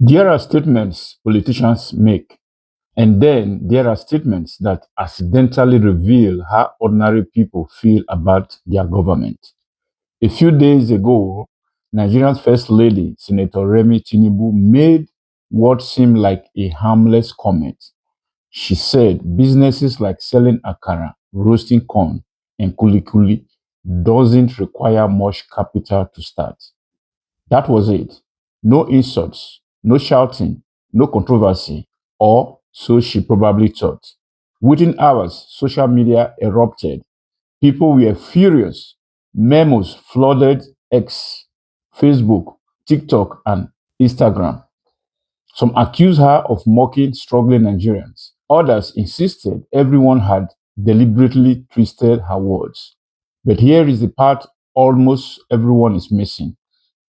There are statements politicians make, and then there are statements that accidentally reveal how ordinary people feel about their government. A few days ago, Nigeria's First Lady, Senator Remi Tinubu, made what seemed like a harmless comment. She said businesses like selling akara, roasting corn, and kuli-kuli doesn't require much capital to start. That was it. No insults, no shouting, no controversy, or so she probably thought. Within hours, social media erupted. People were furious. Memos flooded X, Facebook, TikTok, and Instagram. Some accused her of mocking struggling Nigerians. Others insisted everyone had deliberately twisted her words. But here is the part almost everyone is missing.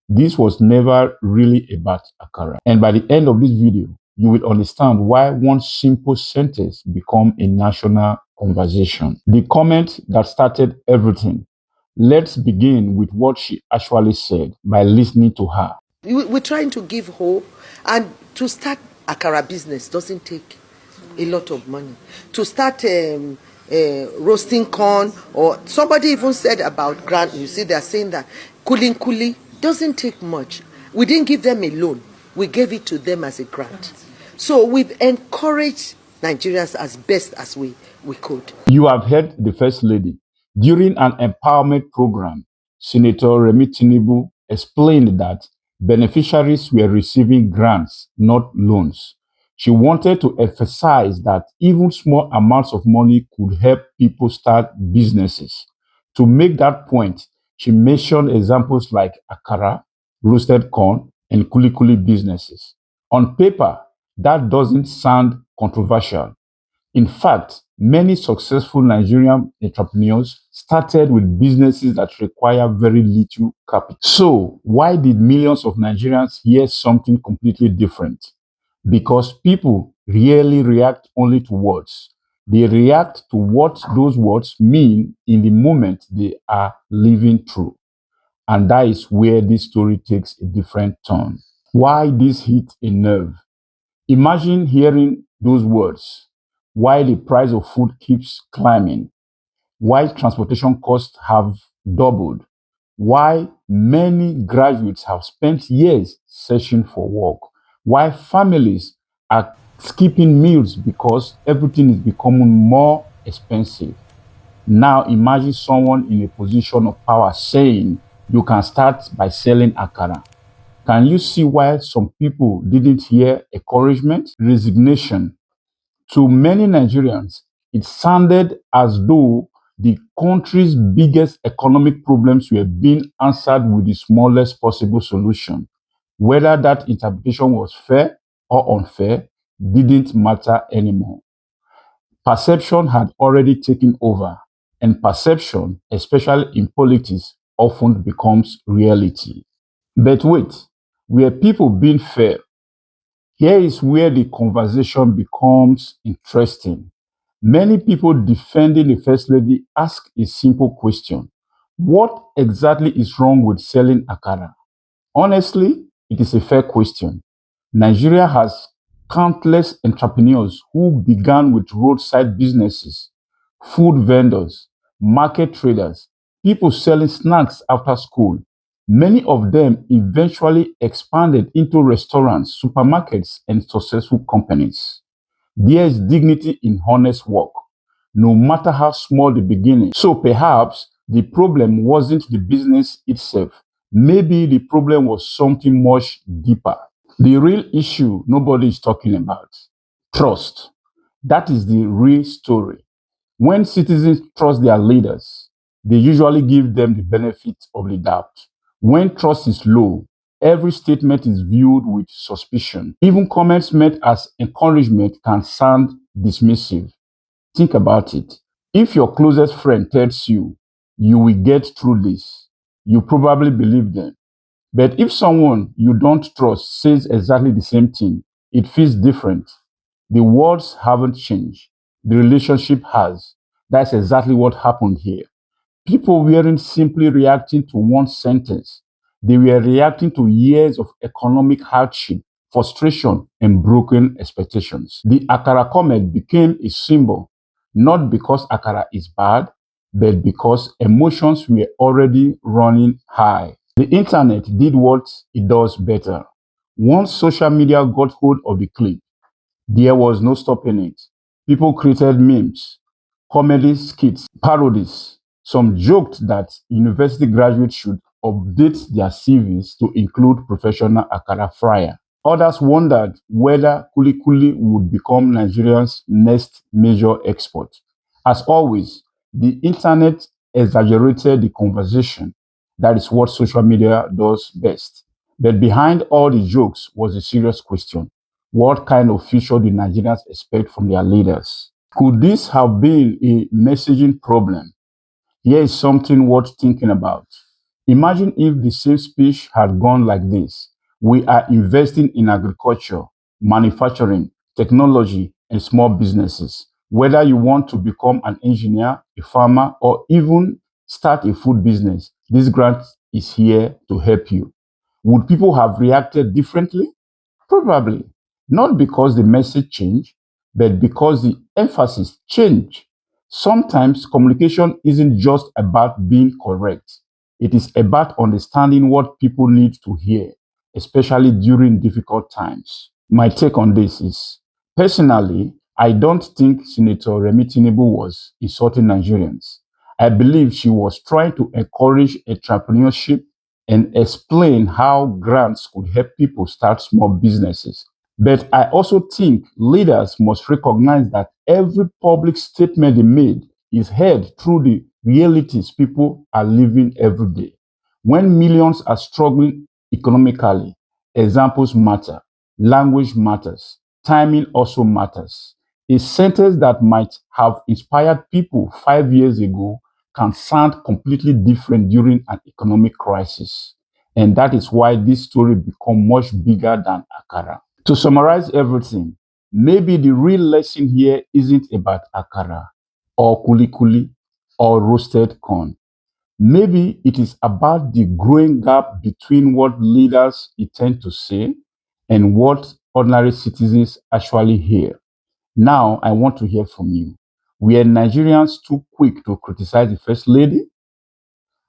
This was never really about Akara. And by the end of this video, you will understand why one simple sentence become a national conversation. The comment that started everything. Let's begin with what she actually said by listening to her. We're trying to give hope, and to start Akara business doesn't take a lot of money. To start roasting corn, or somebody even said about grant, you see, they're saying that kuli-kuli doesn't take much. We didn't give them a loan, we gave it to them as a grant. So we've encouraged Nigerians as best as we could. You have heard the First Lady. During an empowerment program, Senator Remi Tinubu explained that beneficiaries were receiving grants, not loans. She wanted to emphasize that even small amounts of money could help people start businesses. To make that point, she mentioned examples like Akara, roasted corn, and kuli-kuli businesses. On paper, that doesn't sound controversial. In fact, many successful Nigerian entrepreneurs started with businesses that require very little capital. So, why did millions of Nigerians hear something completely different? Because people rarely react only to words. They react to what those words mean in the moment they are living through. And that is where this story takes a different turn. Why this hit a nerve? Imagine hearing those words. Why the price of food keeps climbing, why transportation costs have doubled, why many graduates have spent years searching for work, why families are skipping meals because everything is becoming more expensive. Now imagine someone in a position of power saying you can start by selling akara. Can you see why some people didn't hear encouragement, resignation? To many Nigerians, it sounded as though the country's biggest economic problems were being answered with the smallest possible solution. Whether that interpretation was fair or unfair didn't matter anymore. Perception had already taken over, and perception, especially in politics, often becomes reality. But wait, were people being fair? Here is where the conversation becomes interesting. Many people defending the First Lady ask a simple question. What exactly is wrong with selling akara? Honestly, it is a fair question. Nigeria has countless entrepreneurs who began with roadside businesses, food vendors, market traders, people selling snacks after school. Many of them eventually expanded into restaurants, supermarkets, and successful companies. There is dignity in honest work, no matter how small the beginning. So perhaps the problem wasn't the business itself. Maybe the problem was something much deeper. The real issue nobody is talking about: trust. That is the real story. When citizens trust their leaders, they usually give them the benefit of the doubt. When trust is low, every statement is viewed with suspicion. Even comments meant as encouragement can sound dismissive. Think about it. If your closest friend tells you, you will get through this, you probably believe them. But if someone you don't trust says exactly the same thing, it feels different. The words haven't changed, the relationship has. That's exactly what happened here. People weren't simply reacting to one sentence, they were reacting to years of economic hardship, frustration, and broken expectations. The Akara comment became a symbol, not because Akara is bad, but because emotions were already running high. The internet did what it does better. Once social media got hold of the clip, there was no stopping it. People created memes, comedy skits, parodies. Some joked that university graduates should update their CVs to include professional Akara fryer. Others wondered whether kuli-kuli would become Nigeria's next major export. As always, the internet exaggerated the conversation. That is what social media does best. But behind all the jokes was a serious question. What kind of future do Nigerians expect from their leaders? Could this have been a messaging problem? Here is something worth thinking about. Imagine if the same speech had gone like this: we are investing in agriculture, manufacturing, technology, and small businesses. Whether you want to become an engineer, a farmer, or even start a food business, this grant is here to help you. Would people have reacted differently? Probably not because the message changed, but because the emphasis changed. Sometimes communication isn't just about being correct, it is about understanding what people need to hear, especially during difficult times. My take on this is personally, I don't think Senator Remi Tinubu was insulting Nigerians. I believe she was trying to encourage entrepreneurship and explain how grants could help people start small businesses. But I also think leaders must recognize that every public statement they made is heard through the realities people are living every day. When millions are struggling economically, examples matter, language matters, timing also matters. A sentence that might have inspired people 5 years ago can sound completely different during an economic crisis. And that is why this story become much bigger than Akara. To summarize everything, maybe the real lesson here isn't about Akara or kuli-kuli or roasted corn. Maybe it is about the growing gap between what leaders intend to say and what ordinary citizens actually hear. Now, I want to hear from you. Were Nigerians too quick to criticize the First Lady?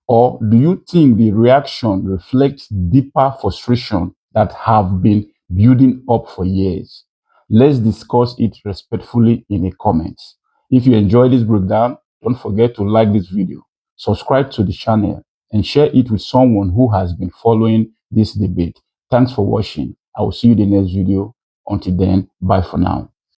Or do you think the reaction reflects deeper frustration that have been building up for years? Let's discuss it respectfully in the comments. If you enjoyed this breakdown, don't forget to like this video, subscribe to the channel, and share it with someone who has been following this debate. Thanks for watching. I will see you in the next video. Until then, bye for now.